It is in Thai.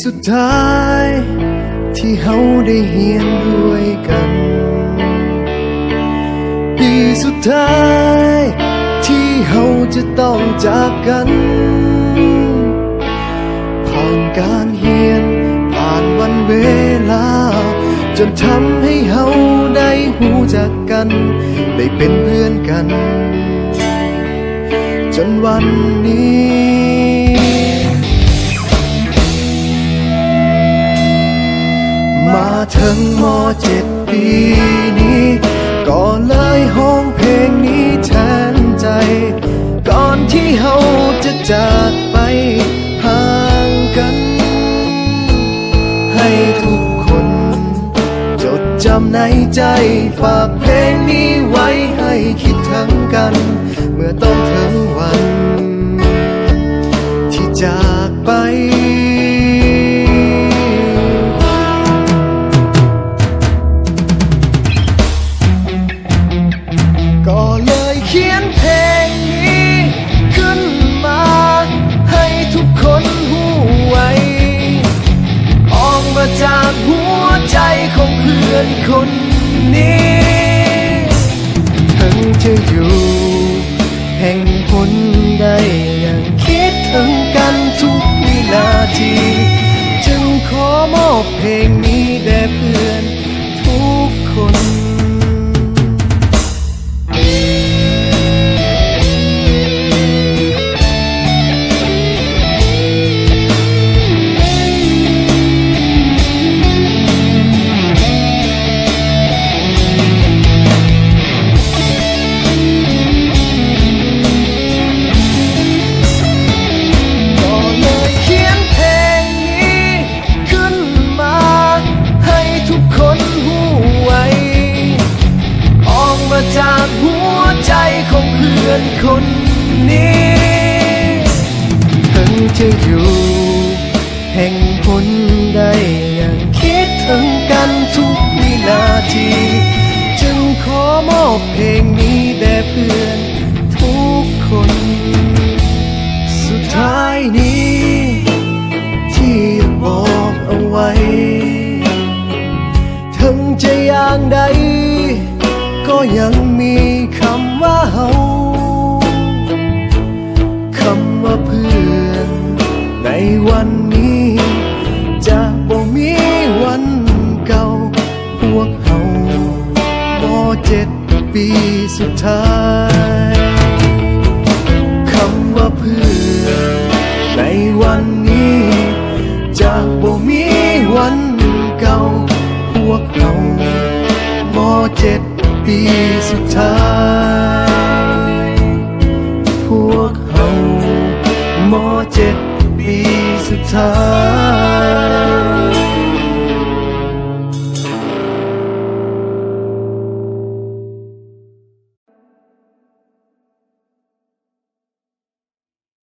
สุดท้ายที่เฮาได้เฮียนด้วยกันปีสุดท้ายที่เฮาจะต้องจากกันผ่านการเฮียนผ่านวันเวลาจนทำให้เฮาได้หูจักกันได้เป็นเพื่อนกันจนวันนี้มาถึงม.7 ปีนี้ก็เลยห้องเพลงนี้แทนใจก่อนที่เฮาจะจากไปห่างกันให้ทุกคนจดจำในใจฝากเพลงนี้ไว้ให้คิดถึงกันเมื่อต้องถึงวันที่จากไปก็เลยเขียนเพลงนี้ขึ้นมาให้ทุกคนหูไว้ออกมาจากหัวใจของเพื่อนคนนี้ถึงจะอยู่แห่งหนใดยังคิดถึงกันทุกวินาทีจึงขอมอบเพลงนี้แด่เพื่อนทุกคนจากหัวใจของเพื่อนคนนี้ถึงจะอยู่แห่งหนใดยังคิดถึงกันทุกวินาทีจึงขอมอบเพลงนี้แด่เพื่อนทุกคนสุดท้ายนี้ที่อยากบอกเอาไว้ถึงจะอย่างใดก็ยังมีคำว่าเฮาคำว่าเพื่อนในวันนี้จะบ่มีวันเก่าพวกเฮาม.7 ปีสุดท้ายคำว่าเพื่อนในวันนี้จะบ่มีวันเก่าพวกเฮาม.7 ปีสุดท้ายพวกเฮาม.7 ปีสุดท้าย